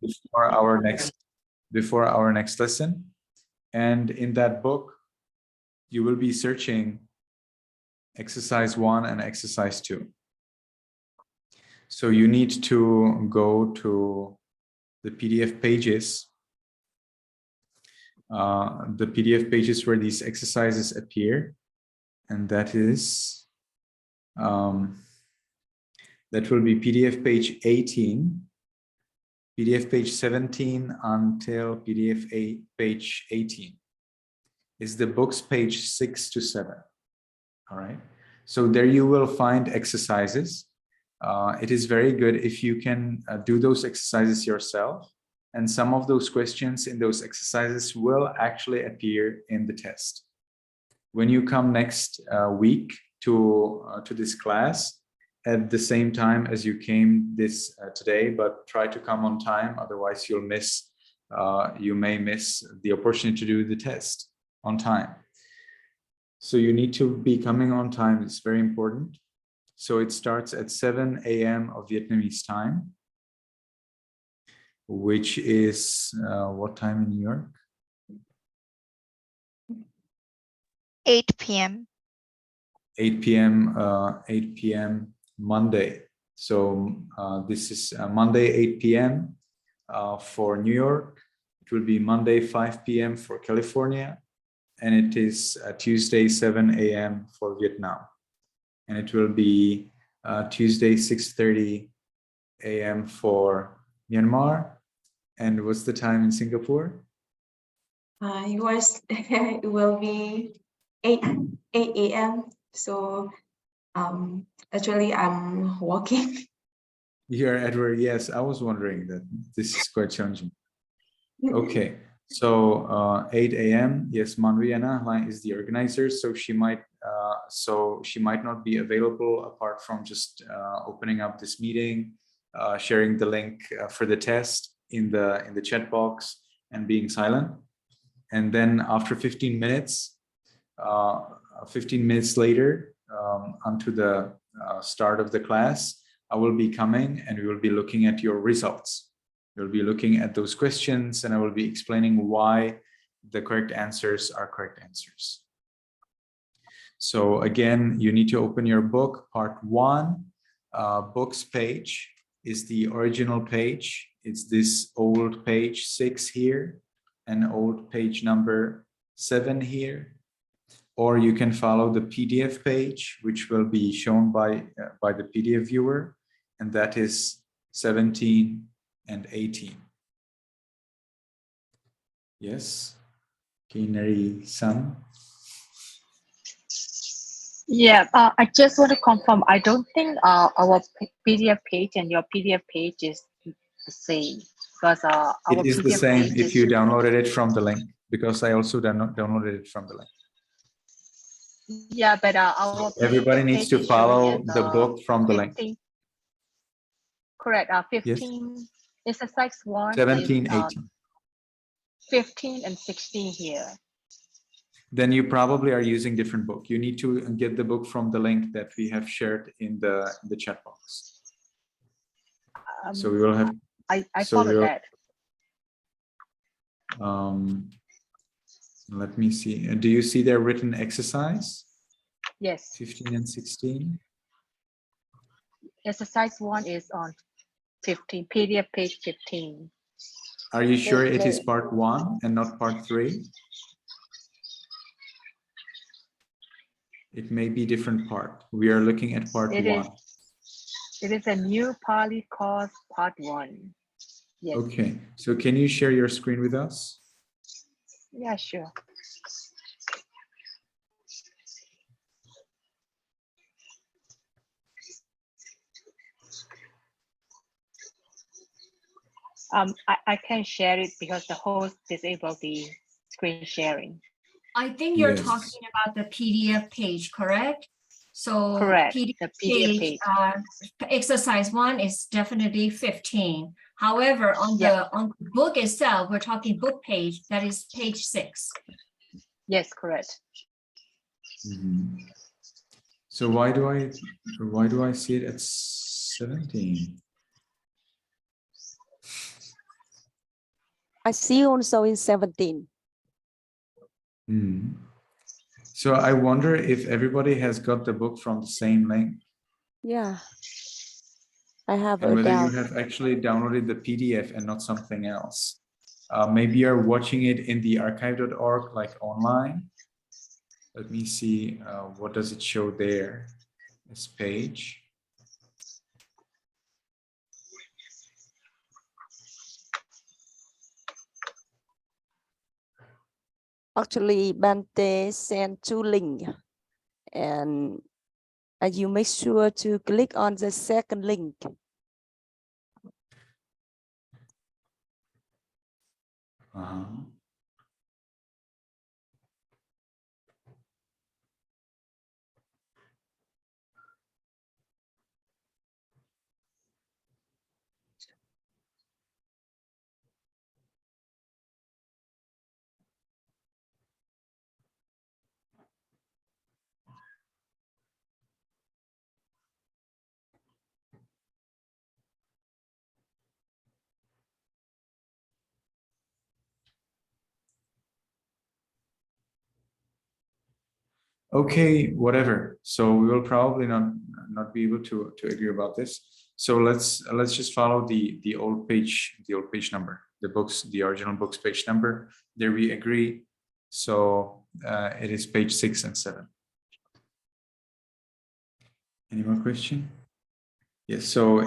before our next lesson. And in that book, you will be searching exercise 1 and exercise 2. So you need to go to the PDF pages, where these exercises appear, and that is that will be PDF page 18, PDF page 17 until PDF page 18. Is the books page 6 to 7. All right. So there you will find exercises. It is very good if you can do those exercises yourself. And some of those questions in those exercises will actually appear in the test. When you come next week to this class, at the same time as you came this today, but try to come on time, otherwise you may miss the opportunity to do the test on time. So you need to be coming on time. It's very important. So it starts at 7 a.m. of Vietnamese time, which is what time in New York? 8 p.m. 8 p.m. Monday. So this is Monday 8 p.m. For New York. It will be Monday 5 p.m. for California, and it is Tuesday 7 a.m. for Vietnam, and it will be Tuesday 6:30 a.m. for Myanmar. And what's the time in Singapore? It will be 8 a.m. So actually I'm working. Here, Edward, yes, I was wondering that this is quite challenging. Okay, so 8 a.m. Yes, Manriana is the organizer, so she might not be available apart from just opening up this meeting, sharing the link for the test in the chat box, and being silent. And then after 15 minutes, 15 minutes later, onto the start of the class, I will be coming and we will be looking at your results. We'll be looking at those questions and I will be explaining why the correct answers are correct answers. So again, you need to open your book, part 1. Books page is the original page. It's this old page 6 here and old page number 7 here. Or you can follow the PDF page, which will be shown by the PDF viewer, and that is 17 and 18. Yes, Kinari-san. Yeah, I just want to confirm. I don't think our PDF page and your PDF page is the same, because our it is PDF the same page if you downloaded it from the link, because I also downloaded it from the link. Yeah, but our everybody PDF needs to page is follow showing the book from the 15. link. Correct. 15 Yes. exercise 1 17, is 18. 15 and 16 here. Then you probably are using different book. You need to get the book from the link that we have shared in the chat box. So we will have. I followed that. Let me see. Do you see their written exercise? Yes. 15 and 16. Exercise 1 is on 15, PDF page 15. Are you sure it is part 1 and not part 3? It may be different part. We are looking at part 1. It is a new Pali Course part 1. Yes. Okay, so can you share your screen with us? Yeah, sure. I can't share it because the host disabled the screen sharing. I think you're Yes. talking about the PDF page, correct? So Correct. PDF, The PDF page. exercise 1 is definitely 15. However, on the book itself, we're talking book page, that is page 6. Yes, correct. Mm-hmm. So why do I see it at 17? I see also in 17. So I wonder if everybody has got the book from the same link. Yeah. I have And a whether you doubt. have actually downloaded the PDF and not something else. Maybe you're watching it in the archive.org, like online. Let me see, what does it show there? This page. Actually, Bante sent 2 links, and you make sure to click on the second link. Okay, whatever. So we will probably not be able to agree about this. So let's just follow the old page number, the original books page number. There we agree. So it is page 6 and 7. Any more question? Yes. So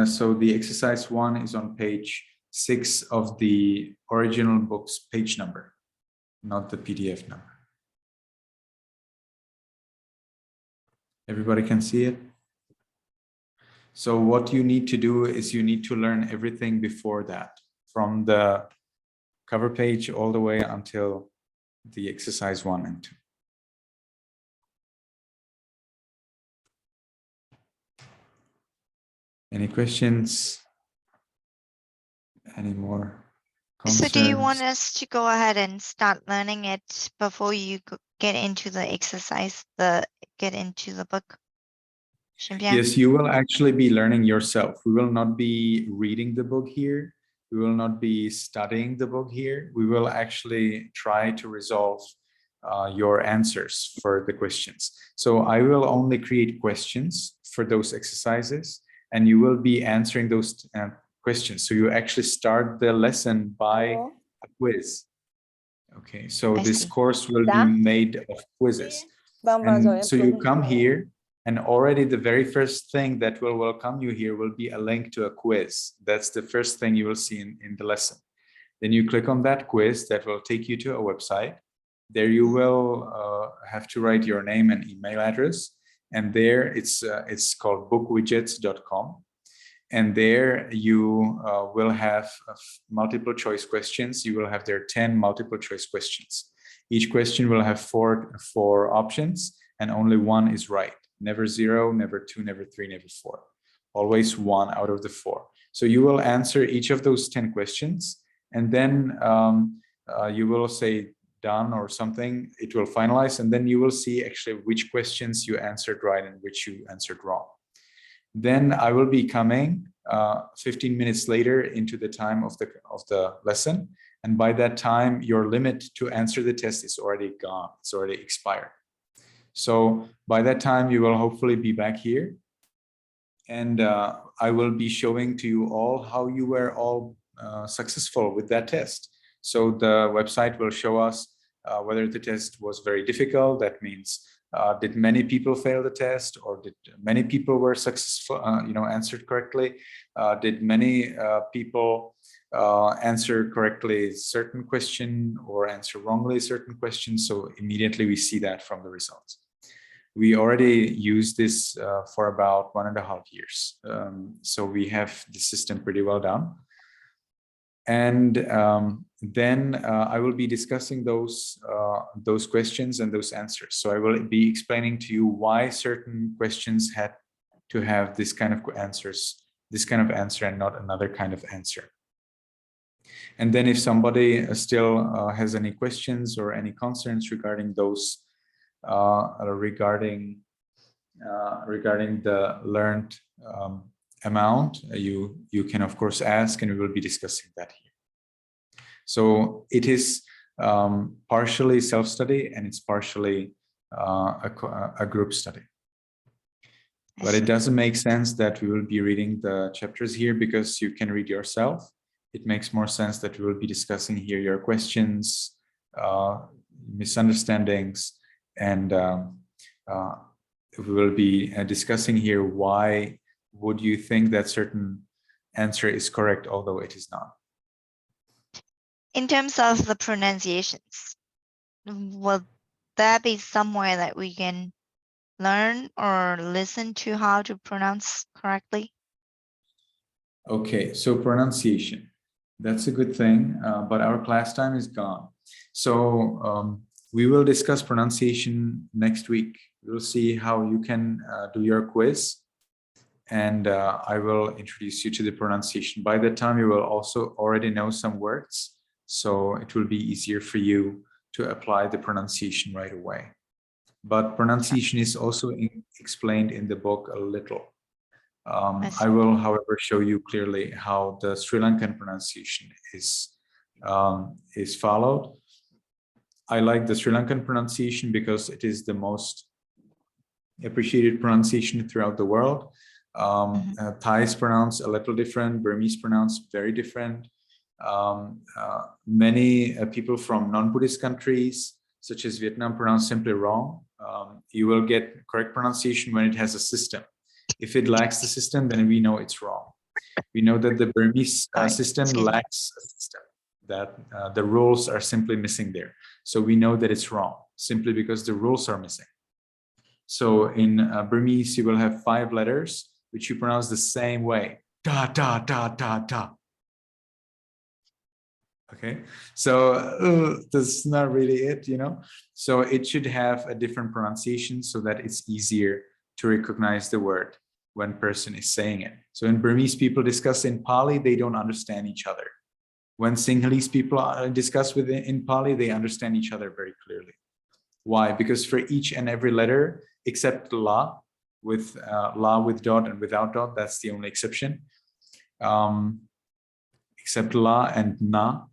so the exercise 1 is on page 6 of the original books page number, not the PDF number. Everybody can see it? So what you need to do is you need to learn everything before that, from the cover page all the way until the exercise 1 and 2. Any questions? Any more concerns? So do you want us to go ahead and start learning it before you get into the exercise, get into the book? Yes, you will actually be learning yourself. We will not be reading the book here. We will not be studying the book here. We will actually try to resolve your answers for the questions. So I will only create questions for those exercises, and you will be answering those questions. So you actually start the lesson by a quiz. Okay, so this course will be made of quizzes. And so you come here, and already the very first thing that will welcome you here will be a link to a quiz. That's the first thing you will see in the lesson. Then you click on that quiz that will take you to a website. There you will have to write your name and email address. And there it's called bookwidgets.com. And there you will have multiple choice questions. You will have there 10 multiple choice questions. Each question will have four options, and only one is right. Never 0, never 2, never 3, never 4. Always 1 out of the 4. So you will answer each of those 10 questions, and then you will say done or something. It will finalize, and then you will see actually which questions you answered right and which you answered wrong. Then I will be coming 15 minutes later into the time of the lesson. And by that time, your limit to answer the test is already gone. It's already expired. So by that time, you will hopefully be back here. And I will be showing to you all how you were all successful with that test. So the website will show us whether the test was very difficult. That means did many people fail the test, or did many people were successful, answered correctly? Did many people answer correctly certain question or answer wrongly certain questions? So immediately we see that from the results. We already used this for about 1.5 years. So we have the system pretty well done. And then I will be discussing those questions and those answers. So I will be explaining to you why certain questions had to have this kind of answers, this kind of answer, and not another kind of answer. And then if somebody still has any questions or any concerns regarding those, regarding the learned amount, you can of course ask, and we will be discussing that here. So it is partially self-study and it's partially a group study. But it doesn't make sense that we will be reading the chapters here because you can read yourself. It makes more sense that we will be discussing here your questions, misunderstandings, and we will be discussing here why would you think that certain answer is correct, although it is not. In terms of the pronunciations, will there be somewhere that we can learn or listen to how to pronounce correctly? Okay, so pronunciation, that's a good thing, but our class time is gone. So we will discuss pronunciation next week. We'll see how you can do your quiz, and I will introduce you to the pronunciation. By that time, you will also already know some words, so it will be easier for you to apply the pronunciation right away. But pronunciation is also explained in the book a little. I will, however, show you clearly how the Sri Lankan pronunciation is followed. I like the Sri Lankan pronunciation because it is the most appreciated pronunciation throughout the world. Thais pronounce a little different, Burmese pronounce very different. Many people from non-Buddhist countries, such as Vietnam, pronounce simply wrong. You will get correct pronunciation when it has a system. If it lacks the system, then we know it's wrong. We know that the Burmese system lacks a system, that the rules are simply missing there. So we know that it's wrong, simply because the rules are missing. So in Burmese, you will have 5 letters, which you pronounce the same way. Da, da, da, da, da. Okay, so that's not really it, you know. So it should have a different pronunciation so that it's easier to recognize the word when person is saying it. So when Burmese people discuss in Pali, they don't understand each other. When Sinhalese people discuss in Pali, they understand each other very clearly. Why? Because for each and every letter, except la with dot and without dot, that's the only exception. Except la and na,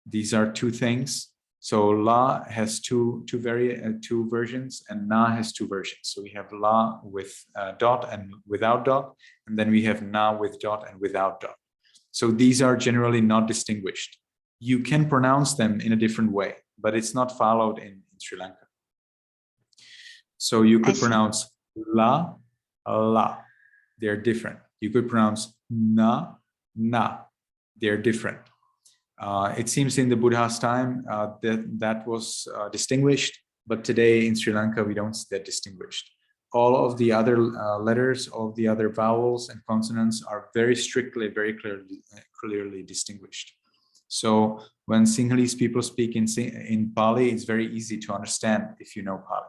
these are 2 things. So la has two versions and na has 2 versions. So we have la with dot and without dot, and then we have na with dot and without dot. So these are generally not distinguished. You can pronounce them in a different way, but it's not followed in Sri Lanka. So you could pronounce la, la. They're different. You could pronounce na, na. They're different. It seems in the Buddha's time that was distinguished, but today in Sri Lanka, we don't see that distinguished. All of the other letters, all of the other vowels and consonants are very strictly, very clearly distinguished. So when Sinhalese people speak in Pali, it's very easy to understand if you know Pali.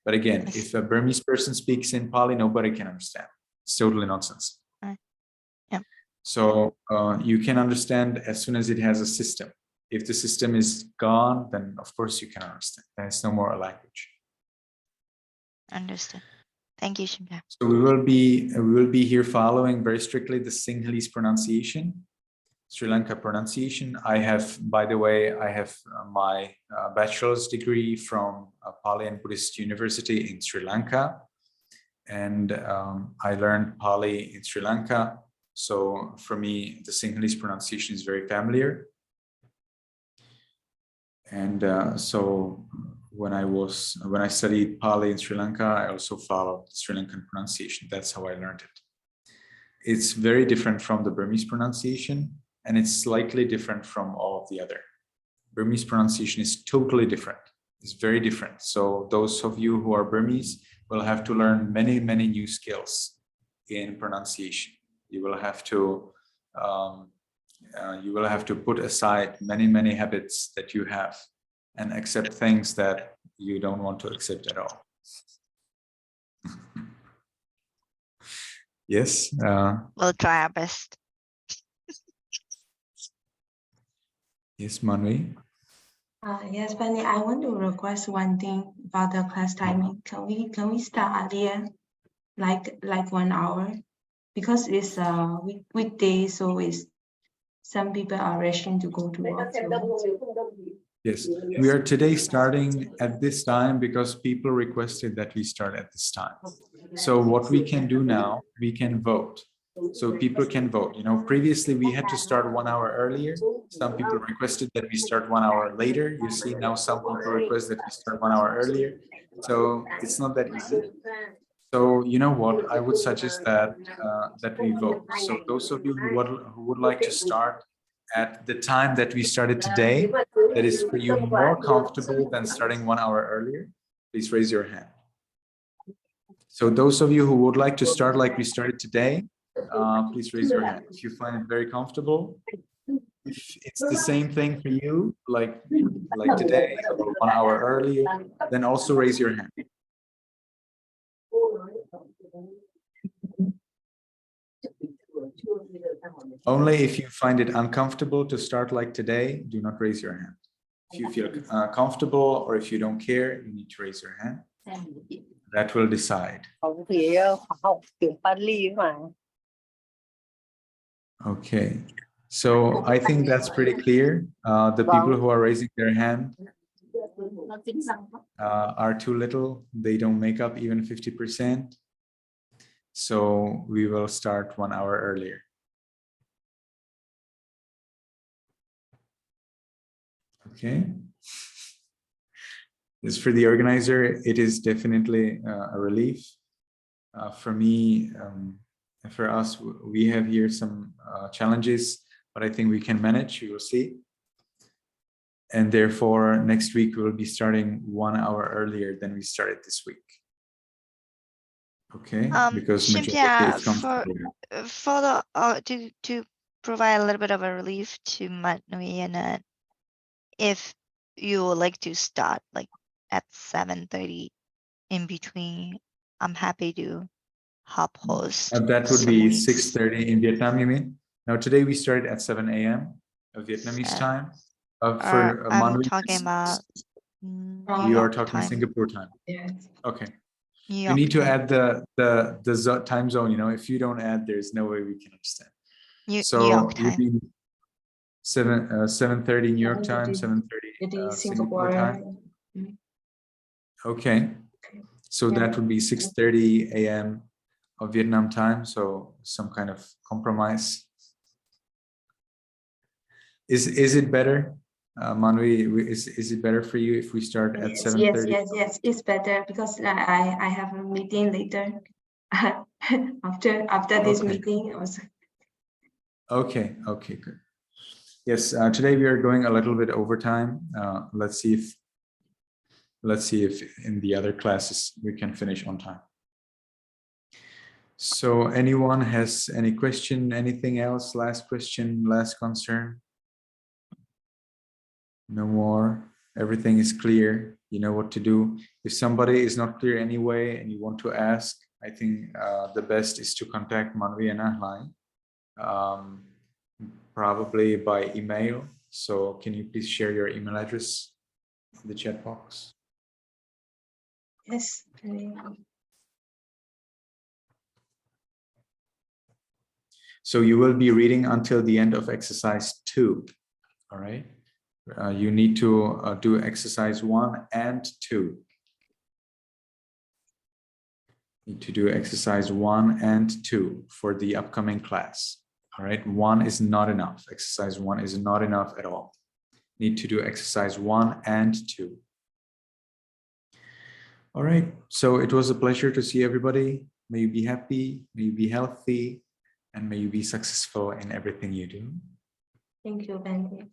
But again, if a Burmese person speaks in Pali, nobody can understand. It's totally nonsense. So you can understand as soon as it has a system. If the system is gone, then of course you can understand. Then it's no more a language. Understood. Thank you, Shimda. So we will be here following very strictly the Sinhalese pronunciation, Sri Lanka pronunciation. I have, by the way, I have my bachelor's degree from Pali and Buddhist University in Sri Lanka, and I learned Pali in Sri Lanka. So for me, the Sinhalese pronunciation is very familiar. And so when I studied Pali in Sri Lanka, I also followed Sri Lankan pronunciation. That's how I learned it. It's very different from the Burmese pronunciation, and it's slightly different from all of the other. Burmese pronunciation is totally different. It's very different. So those of you who are Burmese will have to learn many, many new skills in pronunciation. You will have to put aside many, many habits that you have and accept things that you don't want to accept at all. Yes. We'll try our best. Yes, Manvi. Yes, Pali, I want to request one thing about the class timing. Can we start earlier, like 1 hour? Because it's a weekday, so it's some people are rushing to go to work. Yes, we are today starting at this time because people requested that we start at this time. So what we can do now, we can vote. So people can vote. You know, previously we had to start 1 hour earlier. Some people requested that we start 1 hour later. You see now some people request that we start 1 hour earlier. So it's not that easy. So you know what, I would suggest that that we vote. So those of you who would like to start at the time that we started today, that is for you more comfortable than starting 1 hour earlier, please raise your hand. So those of you who would like to start like we started today, please raise your hand. If you find it very comfortable, if it's the same thing for you, like today or 1 hour earlier, then also raise your hand. Only if you find it uncomfortable to start like today, do not raise your hand. If you feel comfortable or if you don't care, you need to raise your hand. That will decide. Okay, so I think that's pretty clear. The people who are raising their hand are too little. They don't make up even 50%. So we will start 1 hour earlier. Okay. As for the organizer, it is definitely a relief. For me, for us, we have here some challenges, but I think we can manage, we will see. And therefore, next week we will be starting 1 hour earlier than we started this week. Okay, because majority is comfortable. For the to provide a little bit of a relief to Manui and if you would like to start like at 7:30 in between, I'm happy to hop host. That would some be weeks. 6:30 in Vietnam, you mean? Now today we started at 7 a.m. of Vietnamese time. For I'm talking about you are talking time. Singapore time. Yes. Okay. New You York need to time. add the time zone. You know, if you don't add, there's no way we can understand. New So York you time. mean 7:30 New York time, 7:30 Singapore time. Okay, so that would be 6:30 a.m. of Vietnam time. So some kind of compromise. Is it better, Manui? Is it better for you if we start at 7:30? Yes, it's better because I have a meeting later. after this meeting also. Okay, good. Yes, today we are going a little bit over time. Let's see if in the other classes we can finish on time. So anyone has any question, anything else? Last question, last concern? No more. Everything is clear. You know what to do. If somebody is not clear anyway and you want to ask, I think the best is to contact Manvi and Ahline, probably by email. So can you please share your email address in the chat box? Yes. So you will be reading until the end of exercise 2. All right. You need to do exercise 1 and 2. Need to do exercise 1 and 2 for the upcoming class. All right. 1 is not enough. Exercise 1 is not enough at all. Need to do exercise 1 and 2. All right. So it was a pleasure to see everybody. May you be happy, may you be healthy, and may you be successful in everything you do. Thank you, Bente.